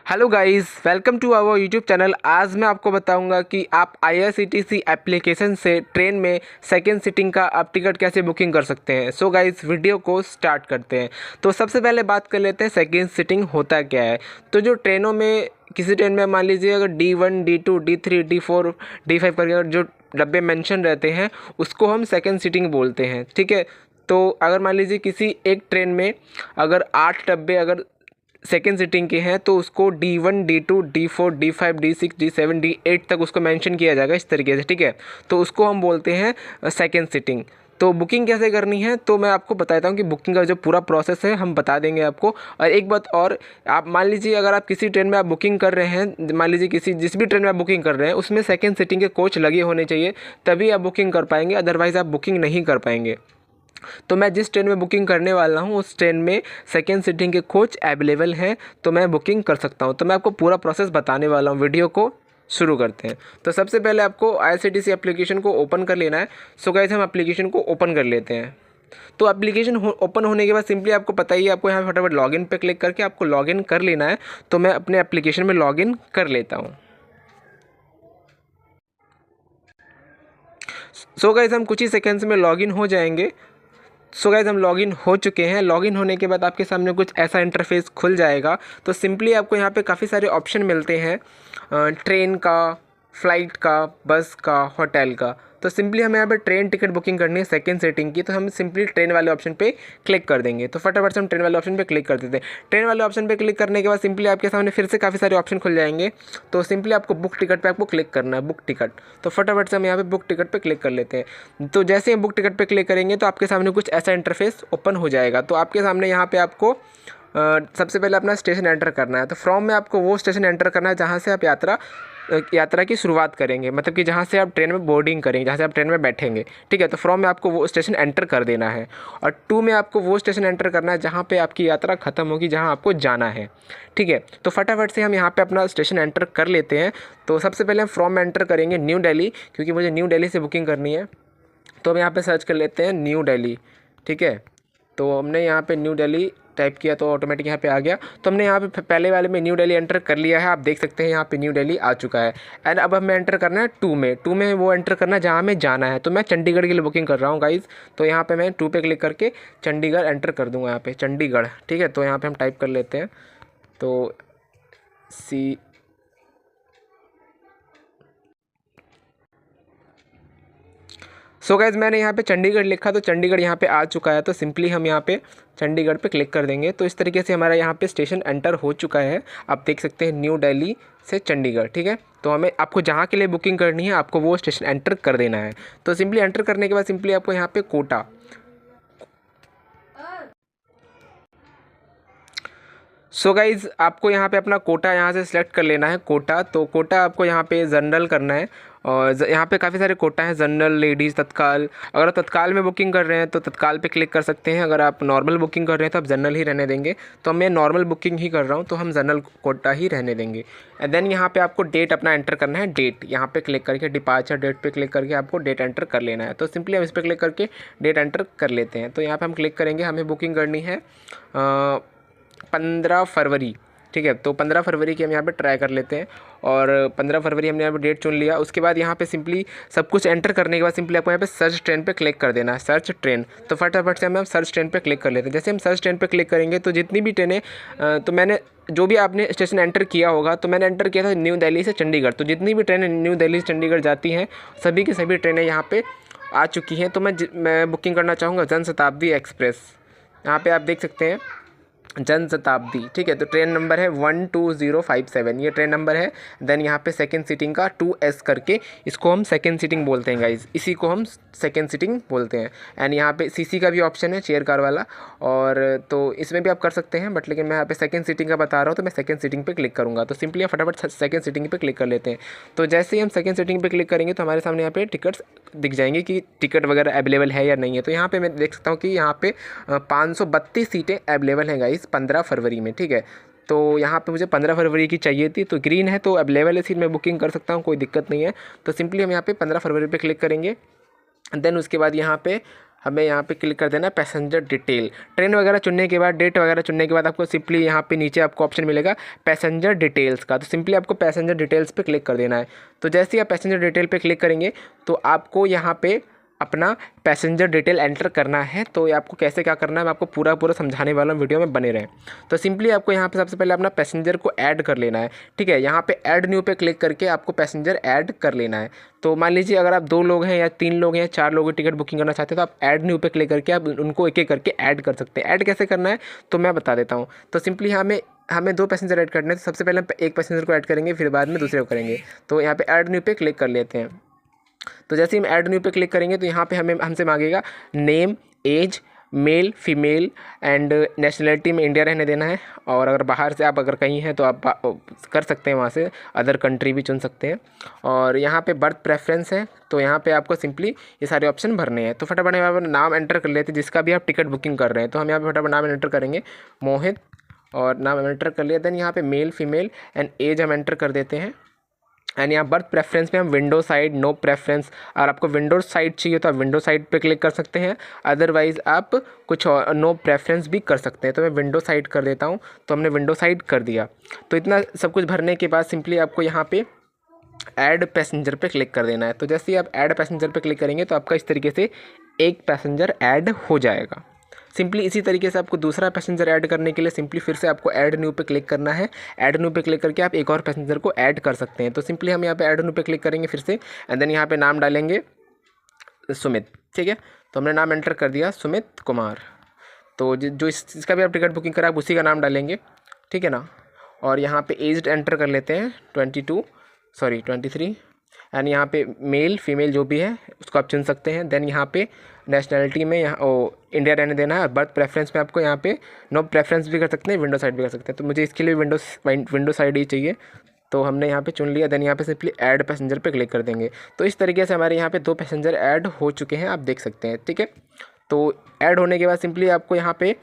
Hello guys, welcome to our YouTube channel. आज मैं आपको बताऊंगा कि आप IRCTC एप्लीकेशन से ट्रेन में सेकंड सीटिंग का आप टिकट कैसे बुकिंग कर सकते हैं। सो गाइस, वीडियो को स्टार्ट करते हैं। तो सबसे पहले बात कर लेते हैं सेकंड सीटिंग होता क्या है। तो जो ट्रेनों में किसी ट्रेन में मान लीजिए अगर D1, D2, D3, D4, D5 करके जो डब्बे मेंशन रहते हैं उसको हम सेकंड सीटिंग बोलते हैं, ठीक है। तो अगर मान लीजिए किसी एक ट्रेन में अगर 8 डब्बे अगर सेकेंड सीटिंग के हैं तो उसको D1, D2, D4, D5, D6, D7, D8 तक उसको मेंशन किया जाएगा इस तरीके से, ठीक है। तो उसको हम बोलते हैं सेकेंड सीटिंग। तो बुकिंग कैसे करनी है तो मैं आपको बताता हूँ कि बुकिंग का जो पूरा प्रोसेस है हम बता देंगे आपको। और एक बात और, आप मान लीजिए अगर आप किसी ट्रेन में आप बुकिंग कर रहे हैं, मान लीजिए जिस भी ट्रेन में आप बुकिंग कर रहे हैं उसमें सेकेंड सीटिंग के कोच लगे होने चाहिए, तभी आप बुकिंग कर पाएंगे, अदरवाइज़ आप बुकिंग नहीं कर पाएंगे। तो मैं जिस ट्रेन में बुकिंग करने वाला हूँ उस ट्रेन में सेकेंड सीटिंग के कोच अवेलेबल हैं, तो मैं बुकिंग कर सकता हूँ। तो मैं आपको पूरा प्रोसेस बताने वाला हूँ। वीडियो को शुरू करते हैं। तो सबसे पहले आपको IRCTC एप्लीकेशन को ओपन कर लेना है। सो गाइस, हम एप्लीकेशन को ओपन कर लेते हैं। तो एप्लीकेशन ओपन होने के बाद सिंपली आपको पता ही है, आपको यहाँ फटाफट लॉगिन पे क्लिक करके आपको लॉगिन कर लेना है। तो मैं अपने एप्लीकेशन में लॉगिन कर लेता हूँ। सो गाइस, हम कुछ ही सेकेंड्स में लॉगिन हो जाएंगे। सो गाइस, हम लॉगिन हो चुके हैं। लॉगिन होने के बाद आपके सामने कुछ ऐसा इंटरफेस खुल जाएगा। तो सिंपली आपको यहाँ पे काफ़ी सारे ऑप्शन मिलते हैं, ट्रेन का, फ़्लाइट का, बस का, होटल का। तो सिंपली हमें यहाँ पे ट्रेन टिकट बुकिंग करनी है सेकंड सीटिंग की, तो हम सिंपली ट्रेन वाले ऑप्शन पे क्लिक कर देंगे। तो फटाफट से हम ट्रेन वाले ऑप्शन पे क्लिक कर देते हैं। ट्रेन वाले ऑप्शन पे क्लिक करने के बाद सिंपली आपके सामने फिर से काफ़ी सारे ऑप्शन खुल जाएंगे। तो सिंपली आपको बुक टिकट पे आपको क्लिक करना है, बुक टिकट। तो फटाफट से हम यहाँ पे बुक टिकट पे क्लिक कर लेते हैं। तो जैसे हम बुक टिकट पे क्लिक करेंगे तो आपके सामने कुछ ऐसा इंटरफेस ओपन हो जाएगा। तो आपके सामने यहाँ पे आपको सबसे पहले अपना स्टेशन एंटर करना है। तो फ्रॉम में आपको वो स्टेशन एंटर करना है जहाँ से आप यात्रा की शुरुआत करेंगे, मतलब कि जहाँ से आप ट्रेन में बोर्डिंग करेंगे, जहाँ से आप ट्रेन में बैठेंगे, ठीक है। तो फ्रॉम में आपको वो स्टेशन एंटर कर देना है। और टू में आपको वो स्टेशन एंटर करना है जहाँ पे आपकी यात्रा ख़त्म होगी, जहाँ आपको जाना है, ठीक है। तो फटाफट से हम यहाँ पे अपना स्टेशन एंटर कर लेते हैं। तो सबसे पहले हम फ्रॉम में एंटर करेंगे न्यू दिल्ली, क्योंकि मुझे न्यू दिल्ली से बुकिंग करनी है। तो हम यहाँ पर सर्च कर लेते हैं न्यू दिल्ली, ठीक है। तो हमने यहाँ पे न्यू दिल्ली टाइप किया तो ऑटोमेटिक यहाँ पे आ गया। तो हमने यहाँ पे पहले वाले में न्यू दिल्ली एंटर कर लिया है। आप देख सकते हैं यहाँ पे न्यू दिल्ली आ चुका है। एंड अब हमें एंटर करना है टू में वो एंटर करना है जहाँ हमें जाना है। तो मैं चंडीगढ़ के लिए बुकिंग कर रहा हूँ गाइज़। तो यहाँ पे मैं 2 पे क्लिक करके चंडीगढ़ एंटर कर दूँगा, यहाँ पे चंडीगढ़, ठीक है। तो यहाँ पर हम टाइप कर लेते हैं, तो सी सो गाइज, मैंने यहाँ पे चंडीगढ़ लिखा तो चंडीगढ़ यहाँ पे आ चुका है। तो सिंपली हम यहाँ पे चंडीगढ़ पे क्लिक कर देंगे। तो इस तरीके से हमारा यहाँ पे स्टेशन एंटर हो चुका है। आप देख सकते हैं न्यू दिल्ली से चंडीगढ़, ठीक है। तो हमें आपको जहाँ के लिए बुकिंग करनी है आपको वो स्टेशन एंटर कर देना है। तो सिंपली एंटर करने के बाद सिंपली आपको यहाँ पे कोटा, सो गाइज़, आपको यहाँ पे अपना कोटा यहाँ से सिलेक्ट कर लेना है, कोटा। तो कोटा आपको यहाँ पे जनरल करना है। और यहाँ पे काफ़ी सारे कोटा हैं, जनरल, लेडीज़, तत्काल। अगर आप तत्काल में बुकिंग कर रहे हैं तो तत्काल पे क्लिक कर सकते हैं। अगर आप नॉर्मल बुकिंग कर रहे हैं तो आप जनरल ही रहने देंगे। तो मैं नॉर्मल बुकिंग ही कर रहा हूँ तो हम जनरल कोटा ही रहने देंगे। एंड देन यहाँ पे आपको डेट अपना एंटर करना है, डेट। यहाँ पे क्लिक करके डिपार्चर डेट पे क्लिक करके आपको डेट एंटर कर लेना है। तो सिंपली हम इस पर क्लिक करके डेट एंटर कर लेते हैं। तो यहाँ पर हम क्लिक करेंगे, हमें बुकिंग करनी है 15 फरवरी, ठीक है। तो 15 फरवरी की हम यहाँ पे ट्राई कर लेते हैं। और 15 फरवरी हमने यहाँ पे डेट चुन लिया। उसके बाद यहाँ पे सिंपली सब कुछ एंटर करने के बाद सिंपली आपको यहाँ पे सर्च ट्रेन पे क्लिक कर देना है, सर्च ट्रेन। तो फटाफट से हम सर्च ट्रेन पे क्लिक कर लेते हैं। जैसे हम सर्च ट्रेन पे क्लिक करेंगे तो जितनी भी ट्रेनें, तो मैंने जो भी आपने स्टेशन एंटर किया होगा, तो मैंने एंटर किया था न्यू दिल्ली से चंडीगढ़। तो जितनी भी ट्रेनें न्यू दिल्ली से चंडीगढ़ जाती हैं सभी की सभी ट्रेनें यहाँ पर आ चुकी हैं। तो मैं बुकिंग करना चाहूँगा जनशताब्दी एक्सप्रेस। यहाँ पर आप देख सकते हैं जनशताब्दी, ठीक है। तो ट्रेन नंबर है 12057, ये ट्रेन नंबर है। देन यहाँ पे सेकंड सीटिंग का 2S करके, इसको हम सेकंड सीटिंग बोलते हैं गाइज, इसी को हम सेकंड सीटिंग बोलते हैं। एंड यहाँ पे CC का भी ऑप्शन है, चेयर कार वाला। और तो इसमें भी आप कर सकते हैं, बट लेकिन मैं यहाँ पे सेकंड सीटिंग का बता रहा हूँ तो मैं सेकंड सीटिंग पे क्लिक करूँगा। तो सिंपली आप फटाफट सेकंड सीटिंग पे क्लिक कर लेते हैं। तो जैसे ही हम सेकंड सीटिंग पे क्लिक करेंगे तो हमारे सामने यहाँ पे टिकट्स दिख जाएंगे कि टिकट वगैरह अवेलेबल है या नहीं है। तो यहाँ पे मैं देख सकता हूँ कि यहाँ पे 532 सीटें अवेलेबल हैं गाइस 15 फरवरी में, ठीक है। तो यहाँ पे मुझे 15 फरवरी की चाहिए थी, तो ग्रीन है तो अवेलेबल है सीट, मैं बुकिंग कर सकता हूँ, कोई दिक्कत नहीं है। तो सिंपली हम यहाँ पे 15 फरवरी पे क्लिक करेंगे। देन उसके बाद यहाँ पे हमें यहाँ पे क्लिक कर देना है पैसेंजर डिटेल। ट्रेन वगैरह चुनने के बाद, डेट वगैरह चुनने के बाद आपको सिंपली यहाँ पे नीचे आपको ऑप्शन मिलेगा पैसेंजर डिटेल्स का, तो सिंपली आपको पैसेंजर डिटेल्स पे क्लिक कर देना है। तो जैसे ही आप पैसेंजर डिटेल पे क्लिक करेंगे तो आपको यहाँ पे अपना पैसेंजर डिटेल एंटर करना है। तो ये आपको कैसे क्या करना है मैं आपको पूरा समझाने वाला हूँ, वीडियो में बने रहें। तो सिंपली आपको यहाँ पे सबसे पहले अपना पैसेंजर को ऐड कर लेना है, ठीक है। यहाँ पे ऐड न्यू पे क्लिक करके आपको पैसेंजर ऐड कर लेना है। तो मान लीजिए अगर आप 2 लोग हैं या 3 लोग हैं या 4 लोगों की टिकट बुकिंग करना चाहते हैं तो आप ऐड न्यू पे क्लिक करके आप उनको एक एक करके ऐड कर सकते हैं। ऐड कैसे करना है तो मैं बता देता हूँ। तो सिंपली हमें 2 पैसेंजर ऐड करने हैं। तो सबसे पहले हम एक पैसेंजर को ऐड करेंगे, फिर बाद में दूसरे को करेंगे। तो यहाँ पे ऐड न्यू पे क्लिक कर लेते हैं। तो जैसे ही हम ऐड न्यू पे क्लिक करेंगे तो यहाँ पे हमसे मांगेगा name, age, male, female and nationality में इंडिया रहने देना है। और अगर बाहर से आप अगर कहीं हैं तो आप कर सकते हैं, वहाँ से अदर कंट्री भी चुन सकते हैं। और यहाँ पे बर्थ प्रेफरेंस है, तो यहाँ पे आपको सिंपली ये सारे ऑप्शन भरने हैं। तो फटाफट यहाँ पर नाम एंटर कर लेते हैं जिसका भी आप टिकट बुकिंग कर रहे हैं। तो हम यहाँ पे फटाफट नाम एंटर करेंगे मोहित, और नाम एंटर कर लिया। देन यहाँ पे मेल, फीमेल एंड एज हम एंटर कर देते हैं। एंड यहाँ बर्थ प्रेफरेंस में हम विंडो साइड, नो प्रेफरेंस, अगर आपको विंडो साइड चाहिए तो आप विंडो साइड पे क्लिक कर सकते हैं, अदरवाइज़ आप कुछ और नो प्रेफरेंस भी कर सकते हैं। तो मैं विंडो साइड कर देता हूँ। तो हमने विंडो साइड कर दिया। तो इतना सब कुछ भरने के बाद सिंपली आपको यहाँ पे ऐड पैसेंजर पे क्लिक कर देना है। तो जैसे ही आप ऐड पैसेंजर पे क्लिक करेंगे तो आपका इस तरीके से एक पैसेंजर ऐड हो जाएगा। सिंपली इसी तरीके से आपको दूसरा पैसेंजर ऐड करने के लिए सिंपली फिर से आपको ऐड न्यू पे क्लिक करना है। ऐड न्यू पे क्लिक करके आप एक और पैसेंजर को ऐड कर सकते हैं। तो सिंपली हम यहाँ पे ऐड न्यू पे क्लिक करेंगे फिर से, एंड देन यहाँ पे नाम डालेंगे सुमित, ठीक है। तो हमने नाम एंटर कर दिया सुमित कुमार। तो जो इसका भी आप टिकट बुकिंग करा आप उसी का नाम डालेंगे, ठीक है ना। और यहाँ पे एज एंटर कर लेते हैं 23, एंड यहाँ पे मेल, फीमेल जो भी है उसको आप चुन सकते हैं। देन यहाँ पे नेशनलिटी में यहाँ इंडिया रहने देना है। बर्थ प्रेफरेंस में आपको यहाँ पे नो प्रेफरेंस भी कर सकते हैं, विंडो साइड भी कर सकते हैं। तो मुझे इसके लिए विंडो साइड ही चाहिए, तो हमने यहाँ पे चुन लिया। देन यहाँ पे सिंपली ऐड पैसेंजर पे क्लिक कर देंगे। तो इस तरीके से हमारे यहाँ पे 2 पैसेंजर ऐड हो चुके हैं, आप देख सकते हैं, ठीक है। तो ऐड होने के बाद सिंपली आपको यहाँ पे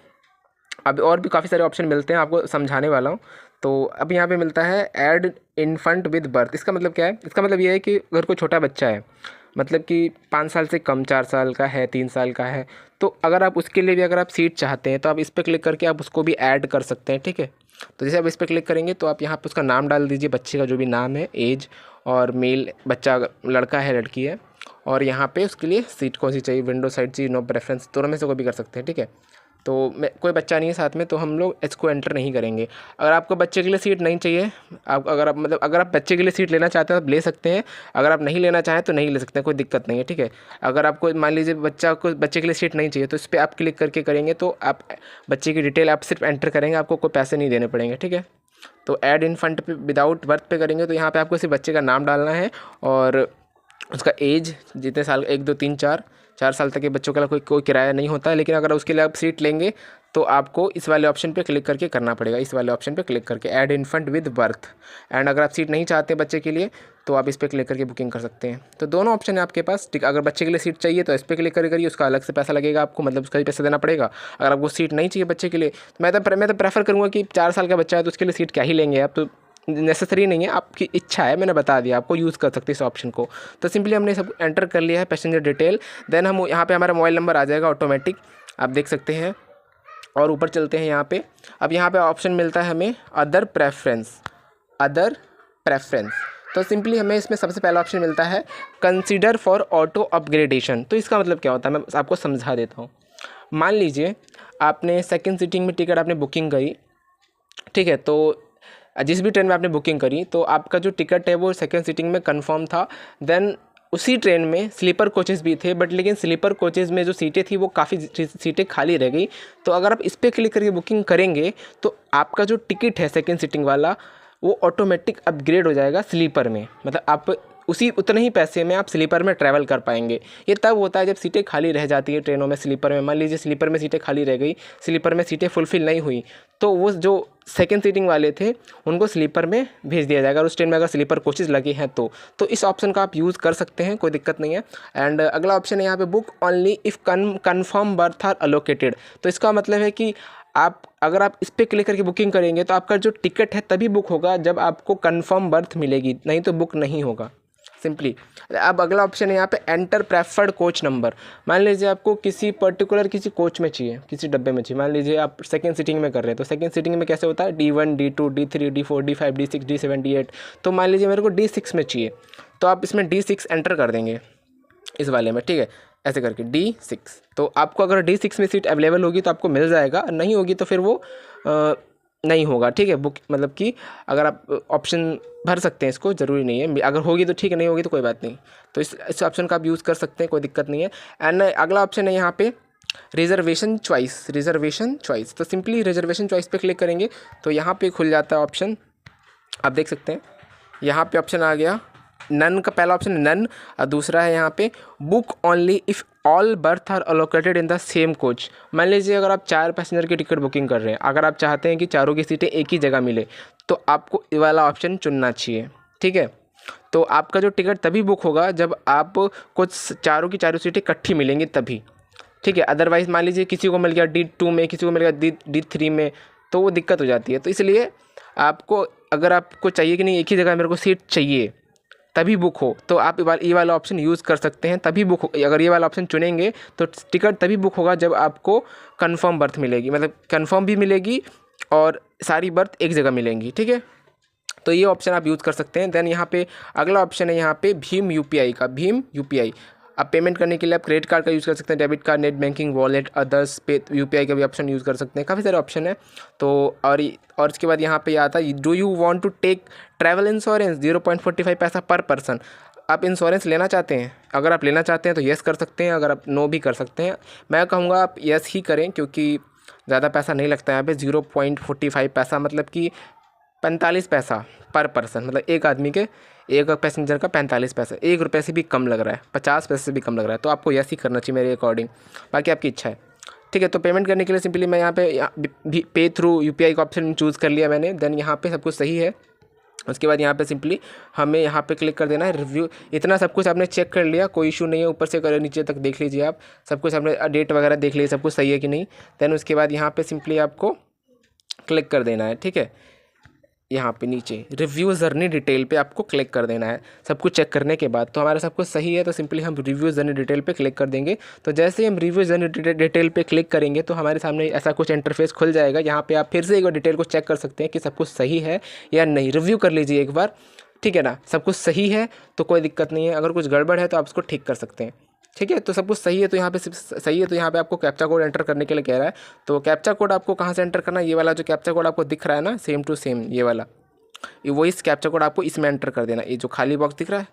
अब और भी काफ़ी सारे ऑप्शन मिलते हैं, आपको समझाने वाला हूँ। तो अब यहाँ पे मिलता है ऐड इन्फेंट विद बर्थ। इसका मतलब क्या है? इसका मतलब ये है कि अगर कोई छोटा बच्चा है, मतलब कि 5 साल से कम, 4 साल का है, 3 साल का है, तो अगर आप उसके लिए भी अगर आप सीट चाहते हैं तो आप इस पर क्लिक करके आप उसको भी ऐड कर सकते हैं, ठीक है। तो जैसे आप इस पर क्लिक करेंगे तो आप यहाँ पर उसका नाम डाल दीजिए, बच्चे का जो भी नाम है, एज, और मेल बच्चा लड़का है लड़की है, और यहाँ पे उसके लिए सीट कौन सी चाहिए, विंडो साइड चाहिए, नो प्रेफरेंस, दोनों में से कोई भी कर सकते हैं, ठीक है। तो मैं कोई बच्चा नहीं है साथ में तो हम लोग इसको एंटर नहीं करेंगे। अगर आपको बच्चे के लिए सीट नहीं चाहिए, अगर आप बच्चे के लिए सीट लेना चाहते हैं तो आप ले सकते हैं, अगर आप नहीं लेना चाहें तो नहीं ले सकते हैं, कोई दिक्कत नहीं है, ठीक है। अगर आपको मान लीजिए बच्चे के लिए सीट नहीं चाहिए तो इस पर आप क्लिक करके करेंगे तो आप बच्चे की डिटेल आप सिर्फ एंटर करेंगे, आपको कोई पैसे नहीं देने पड़ेंगे, ठीक है। तो ऐड इन्फेंट पे विदाउट बर्थ पे करेंगे तो यहाँ पे आपको सिर्फ बच्चे का नाम डालना है और उसका एज, जितने साल, 1 2 3 4 साल तक के बच्चों का कोई किराया नहीं होता है। लेकिन अगर उसके लिए आप सीट लेंगे तो आपको इस वाले ऑप्शन पे क्लिक करके करना पड़ेगा, इस वाले ऑप्शन पे क्लिक करके add infant with birth. And अगर आप सीट नहीं चाहते बच्चे के लिए तो आप इस पर क्लिक करके बुकिंग कर सकते हैं। तो दोनों ऑप्शन है आपके पास, ठीक। अगर बच्चे के लिए सीट चाहिए तो इस पर क्लिक करिए, उसका अलग से पैसा लगेगा आपको, मतलब उसका भी पैसा देना पड़ेगा। अगर आपको सीट नहीं चाहिए बच्चे के लिए तो मैं तो प्रेफर करूँगा कि 4 साल का बच्चा है तो उसके लिए सीट क्या ही लेंगे आप, तो नेसेसरी नहीं है, आपकी इच्छा है, मैंने बता दिया आपको, यूज़ कर सकते हैं इस ऑप्शन को। तो सिंपली हमने सब एंटर कर लिया है पैसेंजर डिटेल। देन हम यहाँ पे हमारा मोबाइल नंबर आ जाएगा ऑटोमेटिक, आप देख सकते हैं। और ऊपर चलते हैं यहाँ पे, अब यहाँ पे ऑप्शन मिलता है हमें अदर प्रेफरेंस। तो सिंपली हमें इसमें सबसे पहला ऑप्शन मिलता है कंसीडर फॉर ऑटो अपग्रेडेशन। तो इसका मतलब क्या होता है मैं आपको समझा देता हूँ। मान लीजिए आपने सेकेंड सीटिंग में टिकट आपने बुकिंग करी, ठीक है। तो जिस भी ट्रेन में आपने बुकिंग करी तो आपका जो टिकट है वो सेकंड सीटिंग में कंफर्म था। देन उसी ट्रेन में स्लीपर कोचेज़ भी थे, बट लेकिन स्लीपर कोचेज़ में जो सीटें थी वो काफ़ी सीटें खाली रह गई। तो अगर आप इस पर क्लिक करके बुकिंग करेंगे तो आपका जो टिकट है सेकंड सीटिंग वाला वो ऑटोमेटिक अपग्रेड हो जाएगा स्लीपर में, मतलब आप उतने ही पैसे में आप स्लीपर में ट्रैवल कर पाएंगे। ये तब होता है जब सीटें खाली रह जाती है ट्रेनों में। स्लीपर में मान लीजिए स्लीपर में सीटें खाली रह गई, स्लीपर में सीटें फुलफ़िल नहीं हुई, तो वो जो सेकंड सीटिंग वाले थे उनको स्लीपर में भेज दिया जाएगा। उस ट्रेन में अगर स्लीपर कोचेज़ लगे हैं तो इस ऑप्शन का आप यूज़ कर सकते हैं, कोई दिक्कत नहीं है। एंड अगला ऑप्शन है यहाँ पे book only if confirm berth are allocated. तो इसका मतलब है कि अगर आप इस पर क्लिक करके बुकिंग करेंगे तो आपका जो टिकट है तभी बुक होगा जब आपको कन्फर्म बर्थ मिलेगी, नहीं तो बुक नहीं होगा। सिंपली। अब अगला ऑप्शन है यहाँ पे एंटर प्रेफर्ड कोच नंबर। मान लीजिए आपको किसी पर्टिकुलर किसी कोच में चाहिए, किसी डब्बे में चाहिए, मान लीजिए आप सेकंड सीटिंग में कर रहे हैं, तो सेकंड सीटिंग में कैसे होता है D1 D2 D3 D4 D5 D6 D7 D8। तो मान लीजिए मेरे को D6 में चाहिए, तो आप इसमें D6 एंटर कर देंगे इस वाले में, ठीक है, ऐसे करके D6। तो आपको अगर D6 में सीट अवेलेबल होगी तो आपको मिल जाएगा, नहीं होगी तो फिर वो नहीं होगा, ठीक है। बुक मतलब कि अगर आप ऑप्शन भर सकते हैं, इसको ज़रूरी नहीं है, अगर होगी तो ठीक है, नहीं होगी तो कोई बात नहीं। तो इस ऑप्शन का आप यूज़ कर सकते हैं, कोई दिक्कत नहीं है। एंड अगला ऑप्शन है यहाँ पे रिजर्वेशन चॉइस। तो सिंपली रिजर्वेशन चॉइस पे क्लिक करेंगे तो यहाँ पे खुल जाता है ऑप्शन, आप देख सकते हैं यहाँ पे ऑप्शन आ गया नन का, पहला ऑप्शन नन, और दूसरा है यहाँ पे book only if all berth are allocated in the same coach. मान लीजिए अगर आप 4 पैसेंजर की टिकट बुकिंग कर रहे हैं, अगर आप चाहते हैं कि चारों की सीटें एक ही जगह मिले तो आपको ये वाला ऑप्शन चुनना चाहिए, ठीक है। तो आपका जो टिकट तभी बुक होगा जब आप कुछ चारों की चारों सीटें इकट्ठी मिलेंगी तभी, ठीक है। अदरवाइज़ मान लीजिए किसी को मिल गया D2 में, किसी को मिल गया D3 में, तो वो दिक्कत हो जाती है। तो इसलिए आपको, अगर आपको चाहिए कि नहीं एक ही जगह मेरे को सीट चाहिए तभी बुक हो, तो आप ये वाला ऑप्शन यूज़ कर सकते हैं, तभी बुक हो। अगर ये वाला ऑप्शन चुनेंगे तो टिकट तभी बुक होगा जब आपको कंफर्म बर्थ मिलेगी, मतलब कंफर्म भी मिलेगी और सारी बर्थ एक जगह मिलेंगी, ठीक है। तो ये ऑप्शन आप यूज़ कर सकते हैं। देन यहाँ पे अगला ऑप्शन है यहाँ पे भीम यूपीआई का। भीम यूपीआई अब पेमेंट करने के लिए आप क्रेडिट कार्ड का यूज़ कर सकते हैं, debit card, net banking, wallet, others पे यूपीआई का भी ऑप्शन यूज़ कर सकते हैं। काफ़ी सारे ऑप्शन है। तो और इसके बाद यहाँ पे आता है do you want to take travel insurance 0.45 पैसा पर पर्सन। आप इंश्योरेंस लेना चाहते हैं, अगर आप लेना चाहते हैं तो येस कर सकते हैं, अगर आप नो भी कर सकते हैं। मैं कहूँगा आप येस ही करें क्योंकि ज़्यादा पैसा नहीं लगता है यहाँ पे। 0.45 पैसा मतलब कि 45 पैसा पर पर्सन, मतलब एक आदमी के, एक पैसेंजर का 45 पैसा, 1 रुपये से भी कम लग रहा है, 50 पैसे से भी कम लग रहा है। तो आपको यस ही करना चाहिए मेरे अकॉर्डिंग, बाकी आपकी इच्छा है, ठीक है। तो पेमेंट करने के लिए सिंपली मैं यहाँ पे पे थ्रू यूपीआई का ऑप्शन चूज़ कर लिया मैंने। देन यहाँ पे सब कुछ सही है। उसके बाद यहाँ पे सिंपली हमें यहाँ पे क्लिक कर देना है रिव्यू। इतना सब कुछ आपने चेक कर लिया, कोई इशू नहीं है, ऊपर से कर नीचे तक देख लीजिए आप, सब कुछ आपने डेट वगैरह देख लीजिए, सब कुछ सही है कि नहीं। देन उसके बाद यहाँ पे सिंपली आपको क्लिक कर देना है, ठीक है। यहाँ पे नीचे रिव्यू जर्नी डिटेल पे आपको क्लिक कर देना है। सब कुछ चेक करने के बाद तो हमारा सब कुछ सही है, तो सिंपली हम रिव्यू जर्नी डिटेल पे क्लिक कर देंगे। तो जैसे ही हम रिव्यू जर्नी डिटेल पे क्लिक करेंगे तो हमारे सामने ऐसा कुछ इंटरफेस खुल जाएगा। यहाँ पे आप फिर से एक बार डिटेल को चेक कर सकते हैं कि सब कुछ सही है या नहीं। रिव्यू कर लीजिए एक बार, ठीक है ना। सब कुछ सही है तो कोई दिक्कत नहीं है, अगर कुछ गड़बड़ है तो आप उसको ठीक कर सकते हैं, ठीक है। तो सब कुछ सही है, तो यहाँ पे सही है, तो यहाँ पे आपको कैप्चा कोड एंटर करने के लिए कह रहा है। तो कैप्चा कोड आपको कहाँ से एंटर करना है, ये वाला जो कैप्चा कोड आपको दिख रहा है ना, सेम टू सेम ये वाला, वो इस कैप्चा कोड आपको इसमें एंटर कर देना। ये जो खाली बॉक्स दिख रहा है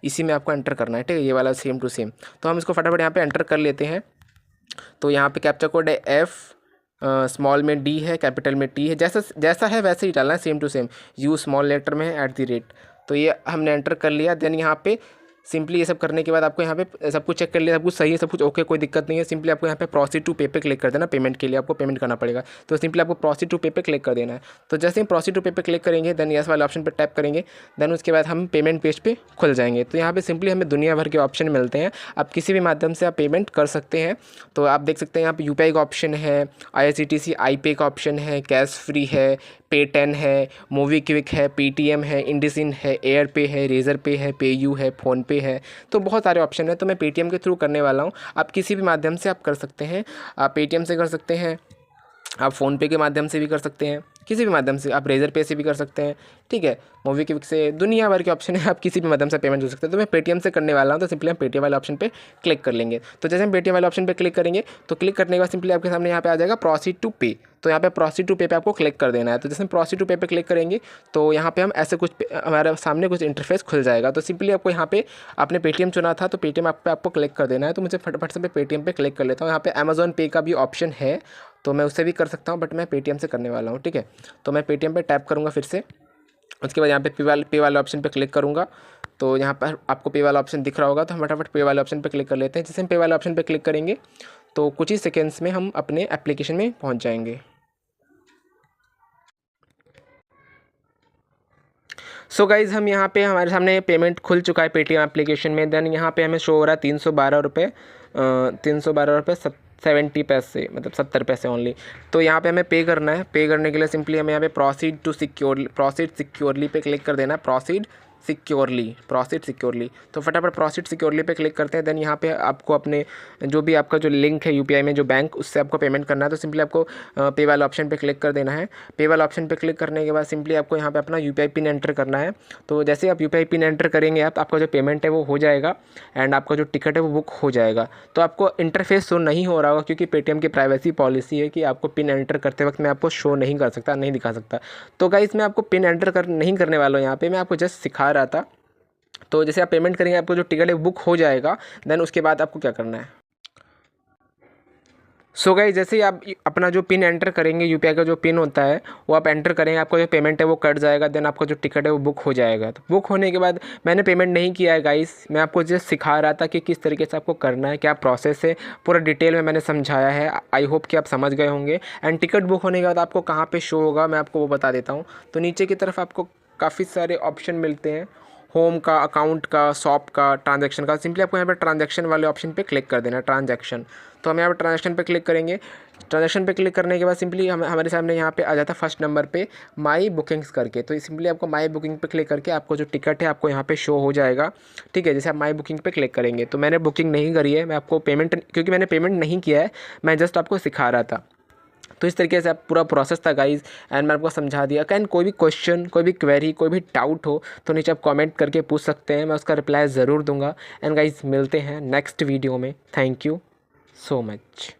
इसी में आपको एंटर करना है, ठीक है, ये वाला सेम टू सेम। तो हम इसको फटाफट यहाँ पे एंटर कर लेते हैं। तो यहाँ पे कैप्चा कोड है F, स्मॉल में D है, कैपिटल में T है, जैसा है वैसे ही डालना है, same to same. U small letter में है @ तो ये हमने एंटर कर लिया। देन यहाँ पे सिंपली ये सब करने के बाद आपको यहाँ पे सब कुछ चेक कर लिया, सब कुछ सही है, सब कुछ ओके, कोई दिक्कत नहीं है। सिंपली आपको यहाँ पे प्रोसीड टू पे पे क्लिक कर देना। पेमेंट के लिए आपको पेमेंट करना पड़ेगा, तो सिंपली आपको प्रोसीड टू पे पे क्लिक कर देना है। तो जैसे ही प्रोसीड टू पे पे क्लिक करेंगे देन यस वाले ऑप्शन पर टैप करेंगे। देन उसके बाद हम पेमेंट पेज पे खुल जाएंगे। तो यहाँ पे सिंपली हमें दुनिया भर के ऑप्शन मिलते हैं, आप किसी भी माध्यम से आप पेमेंट कर सकते हैं। तो आप देख सकते हैं यहाँ पे यूपीआई का ऑप्शन है, IRCTC iPay का ऑप्शन है, कैश फ्री है, Pay10 है, मूवी क्विक है, पेटीएम है, इंडिसिन है, एयर पे है, रेजर पे है, पेयू है, फ़ोनपे है। तो बहुत सारे ऑप्शन है। तो मैं पेटीएम के थ्रू करने वाला हूँ, आप किसी भी माध्यम से आप कर सकते हैं। आप पेटीएम से कर सकते हैं, आप फ़ोनपे के माध्यम से भी कर सकते हैं, किसी भी माध्यम से, आप रेजर पे से भी कर सकते हैं, ठीक है, मूवी क्विक से, दुनिया भर के ऑप्शन है, आप किसी भी माध्यम से पेमेंट कर सकते हैं। तो मैं पेटीएम से करने वाला हूँ, तो सिंपली हम पेटीएम वाले ऑप्शन पे क्लिक कर लेंगे। तो जैसे हम पेटीएम वाले ऑप्शन पे क्लिक करेंगे तो क्लिक करने के बाद सिंपली आपके सामने यहाँ पे आ जाएगा प्रोसीड टू पे। तो यहाँ पे प्रोसीड टू पे पे आपको क्लिक कर देना है। तो जैसे हम प्रोसीड टू पे पे क्लिक करेंगे तो यहाँ पे हम ऐसे कुछ हमारे सामने कुछ इंटरफेस खुल जाएगा। तो सिंपली आपको यहाँ पे आपने पेटीएम चुना था तो पेटीएम ऐप पे आपको क्लिक कर देना है। तो मुझे फटाफट से पेटीएम पे क्लिक कर लेता हूँ। यहाँ पे अमेज़ॉन पे का भी ऑप्शन है, तो मैं उससे भी कर सकता हूँ, बट मैं पेटीएम से करने वाला हूँ, ठीक है। तो मैं पेटीएम पे टैप करूँगा फिर से। उसके बाद यहाँ पे पे वाले ऑप्शन पे क्लिक करूँगा। तो यहाँ पर आपको पे वाला ऑप्शन दिख रहा होगा, तो हम फटाफट पे वाले ऑप्शन पे क्लिक कर लेते हैं। जैसे हम पे वाले ऑप्शन पे क्लिक करेंगे तो कुछ ही सेकेंड्स में हम अपने एप्लीकेशन में पहुँच जाएंगे। सो गाइज़ हम यहाँ पे हमारे सामने पेमेंट खुल चुका है पेटीएम एप्लीकेशन में। देन यहाँ पे हमें शो हो रहा है 312 रुपये 70 पैसे, मतलब 70 पैसे ओनली। तो यहाँ पे हमें पे करना है। पे करने के लिए सिंपली हमें यहाँ पे प्रोसीड सिक्योरली पे क्लिक कर देना है। Proceed securely. तो फटाफट प्रोसीड सिक्योरली पे क्लिक करते हैं। देन यहाँ पे आपको अपने जो भी आपका जो लिंक है यूपीआई में जो बैंक, उससे आपको पेमेंट करना है। तो सिंपली आपको पे वाले ऑप्शन पे क्लिक कर देना है। पे वाले ऑप्शन पे क्लिक करने के बाद सिंपली आपको यहाँ पे अपना यूपीआई पिन एंटर करना है। तो जैसे ही आप यूपीआई पिन एंटर करेंगे आपका जो पेमेंट है वो हो जाएगा एंड आपका जो टिकट है वो बुक हो जाएगा। तो आपको इंटरफेस शो नहीं हो रहा होगा क्योंकि पेटीएम की प्राइवेसी पॉलिसी है कि आपको पिन एंटर करते वक्त मैं आपको शो नहीं कर सकता, नहीं दिखा सकता। तो गाइस मैं आपको पिन एंटर नहीं करने वाला हूँ, यहाँ पे मैं आपको जस्ट सिखा रहा था। तो जैसे आप पेमेंट करेंगे आपको जो टिकट है बुक हो जाएगा। देन उसके बाद आपको क्या करना है, सो गाइस जैसे ही आप अपना जो पिन एंटर करेंगे, यूपीआई का जो पिन होता है वो आप एंटर करेंगे, आपका जो पेमेंट है वो कट जाएगा। देन आपका जो टिकट है वो बुक हो जाएगा। तो बुक होने के बाद मैंने पेमेंट नहीं किया है गाइस, मैं आपको जस्ट सिखा रहा था कि किस तरीके से आपको करना है, क्या प्रोसेस है, पूरा डिटेल में मैंने समझाया है। आई होप कि आप समझ गए होंगे। एंड टिकट बुक होने के बाद आपको कहाँ पर शो होगा मैं आपको वो बता देता हूँ। तो नीचे की तरफ आपको काफ़ी सारे ऑप्शन मिलते हैं, होम का, अकाउंट का, शॉप का, ट्रांजैक्शन का। सिंपली आपको यहाँ पर ट्रांजैक्शन वाले ऑप्शन पे क्लिक कर देना है, ट्रांजैक्शन। तो हम यहाँ पर ट्रांजैक्शन पे क्लिक करेंगे। ट्रांजैक्शन पे क्लिक करने के बाद सिंपली हमारे सामने यहाँ पे आ जाता है फर्स्ट नंबर पे माई बुकिंग्स करके। तो सिंपली आपको माई बुकिंग पे क्लिक करके आपको जो टिकट है आपको यहाँ पे शो हो जाएगा। ठीक है, जैसे आप माई बुकिंग पे क्लिक करेंगे, तो मैंने बुकिंग नहीं करी है, मैं आपको पेमेंट, क्योंकि मैंने पेमेंट नहीं किया है, मैं जस्ट आपको सिखा रहा था। तो इस तरीके से आप पूरा प्रोसेस था गाइज़ एंड मैं आपको समझा दिया। कैन कोई भी क्वेश्चन, कोई भी क्वेरी, कोई भी डाउट हो तो नीचे आप कमेंट करके पूछ सकते हैं, मैं उसका रिप्लाई ज़रूर दूंगा। एंड गाइज़ मिलते हैं नेक्स्ट वीडियो में। Thank you so much.